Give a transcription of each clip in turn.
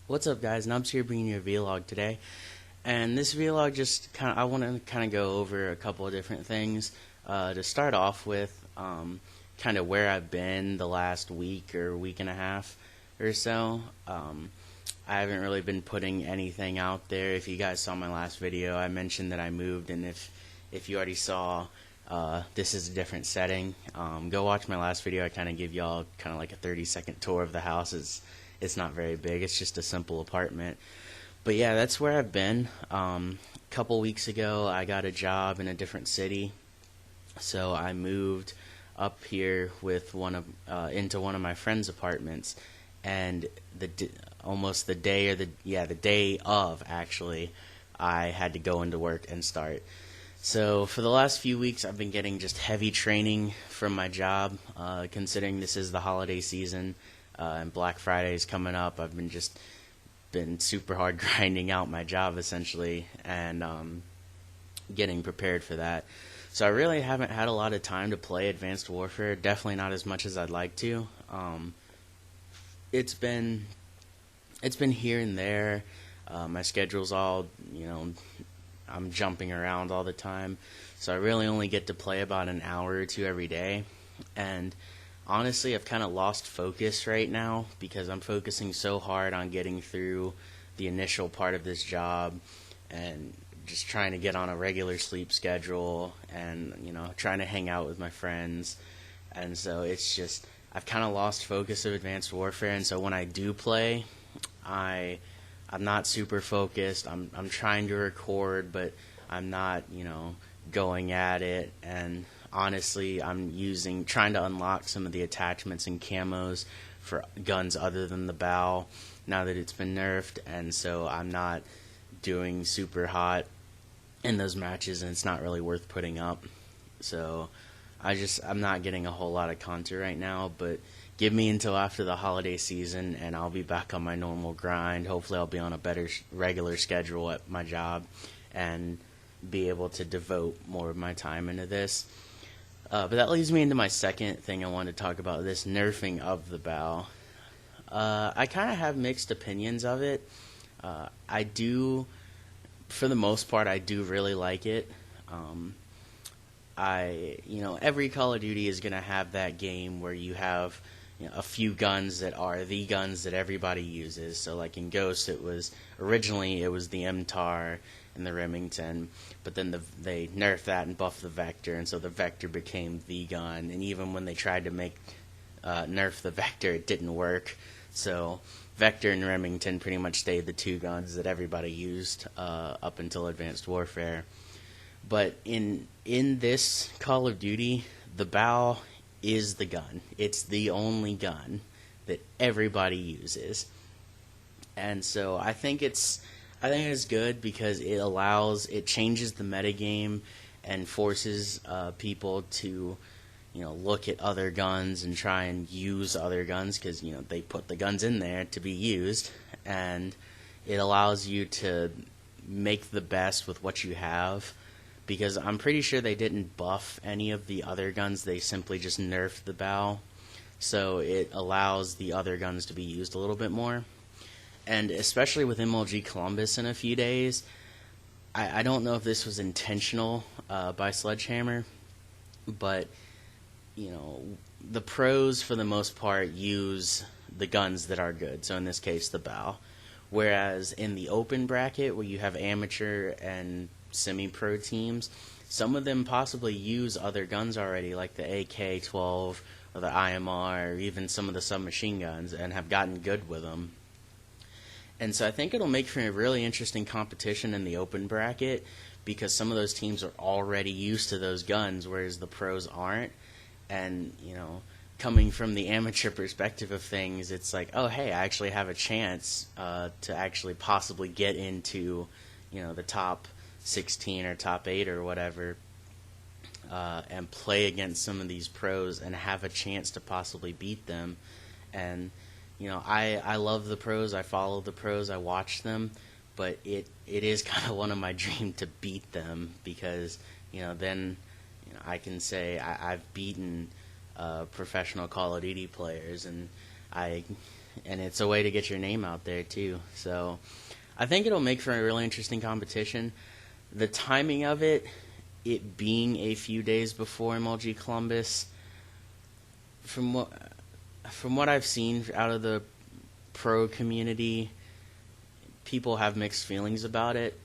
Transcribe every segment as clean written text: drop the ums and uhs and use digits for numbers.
What's up, guys? Nubs here bringing you a vlog today. And this vlog I want to kind of go over a couple of different things. To start off with, kind of where I've been the last week or week and a half or so. I haven't really been putting anything out there. If you guys saw my last video, I mentioned that I moved, and if you already saw, this is a different setting. Go watch my last video. I kind of give y'all kind of like a 30-second tour of the house. It's not very big. It's just a simple apartment. But yeah, that's where I've been. A couple weeks ago, I got a job in a different city, so I moved up here with into one of my friend's apartments, and almost the day of actually, I had to go into work and start. So for the last few weeks, I've been getting just heavy training from my job, considering this is the holiday season. And Black Friday is coming up. I've been super hard grinding out my job essentially, and getting prepared for that. So I really haven't had a lot of time to play Advanced Warfare. Definitely not as much as I'd like to. It's been here and there. My schedule's all, I'm jumping around all the time. So I really only get to play about an hour or two every day. And honestly, I've kind of lost focus right now because I'm focusing so hard on getting through the initial part of this job and just trying to get on a regular sleep schedule and, trying to hang out with my friends. And so it's just, I've kind of lost focus of Advanced Warfare. And so when I do play, I'm not super focused. I'm trying to record, but I'm not, going at it. And honestly, I'm trying to unlock some of the attachments and camos for guns other than the BAL now that it's been nerfed, and so I'm not doing super hot in those matches, and it's not really worth putting up. So I'm not getting a whole lot of content right now, but give me until after the holiday season and I'll be back on my normal grind. Hopefully I'll be on a better regular schedule at my job and be able to devote more of my time into this. But that leads me into my second thing I wanted to talk about, this nerfing of the BAL. I kind of have mixed opinions of it. For the most part, I do really like it. Every Call of Duty is going to have that game where you have a few guns that are the guns that everybody uses. So like in Ghost, originally it was the MTAR and the Remington, but then they nerfed that and buffed the Vector, and so the Vector became the gun. And even when they tried to nerf the Vector, it didn't work. So Vector and Remington pretty much stayed the two guns that everybody used up until Advanced Warfare. But in this Call of Duty, the BAL is the gun. It's the only gun that everybody uses. And so I think it's good because it changes the metagame and forces people to look at other guns and try and use other guns because they put the guns in there to be used, and it allows you to make the best with what you have. Because I'm pretty sure they didn't buff any of the other guns, they simply just nerfed the BAL. So it allows the other guns to be used a little bit more. And especially with MLG Columbus in a few days, I don't know if this was intentional by Sledgehammer, but the pros for the most part use the guns that are good. So in this case, the BAL. Whereas in the open bracket, where you have amateur and semi-pro teams, some of them possibly use other guns already, like the AK-12 or the IMR, or even some of the submachine guns, and have gotten good with them. And so I think it'll make for a really interesting competition in the open bracket, because some of those teams are already used to those guns, whereas the pros aren't. And, coming from the amateur perspective of things, it's like, oh, hey, I actually have a chance to actually possibly get into, the top 16 or top 8 or whatever, and play against some of these pros and have a chance to possibly beat them. And I love the pros, I follow the pros, I watch them, but it is kind of one of my dreams to beat them, because then I can say I've beaten professional Call of Duty players, and and it's a way to get your name out there too. So I think it'll make for a really interesting competition. The timing of it being a few days before MLG Columbus, from what I've seen out of the pro community, people have mixed feelings about it.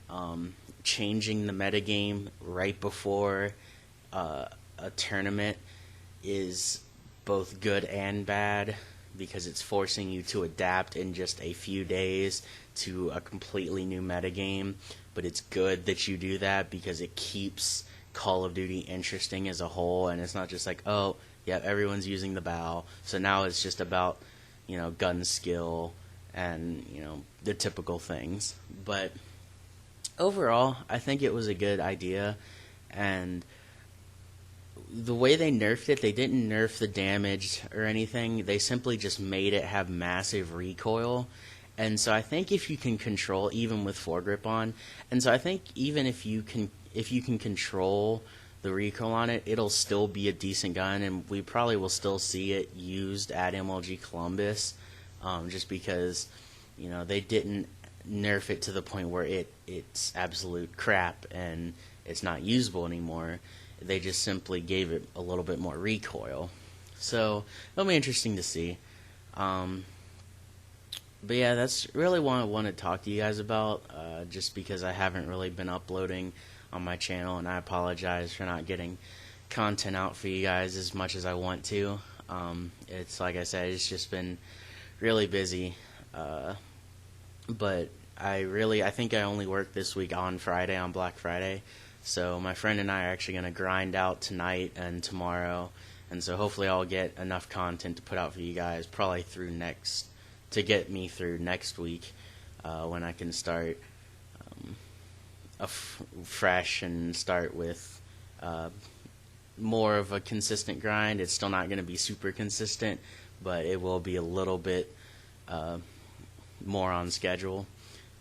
Changing the metagame right before a tournament is both good and bad, because it's forcing you to adapt in just a few days to a completely new metagame. But it's good that you do that, because it keeps Call of Duty interesting as a whole, and it's not just like, oh, yeah, everyone's using the bow, so now it's just about, gun skill and, the typical things. But overall, I think it was a good idea, and the way they nerfed it, they didn't nerf the damage or anything. They simply just made it have massive recoil. And so I think if you can control, even with foregrip on, and so I think even if you can control the recoil on it, it'll still be a decent gun, and we probably will still see it used at MLG Columbus, just because, they didn't nerf it to the point where it's absolute crap and it's not usable anymore. They just simply gave it a little bit more recoil. So it'll be interesting to see. But yeah, that's really what I want to talk to you guys about, just because I haven't really been uploading on my channel, and I apologize for not getting content out for you guys as much as I want to. It's like I said, it's just been really busy. But I think I only worked this week on Friday, on Black Friday. So my friend and I are actually going to grind out tonight and tomorrow. And so hopefully I'll get enough content to put out for you guys, probably to get me through next week, when I can start fresh and start with more of a consistent grind. It's still not going to be super consistent, but it will be a little bit more on schedule.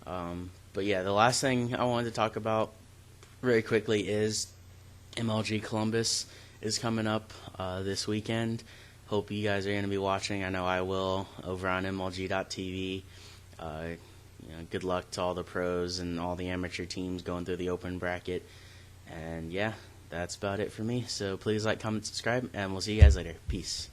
But yeah, the last thing I wanted to talk about very quickly is MLG Columbus is coming up this weekend. Hope you guys are going to be watching. I know I will, over on MLG.tv. Good luck to all the pros and all the amateur teams going through the open bracket. And yeah, that's about it for me. So please like, comment, subscribe, and we'll see you guys later. Peace.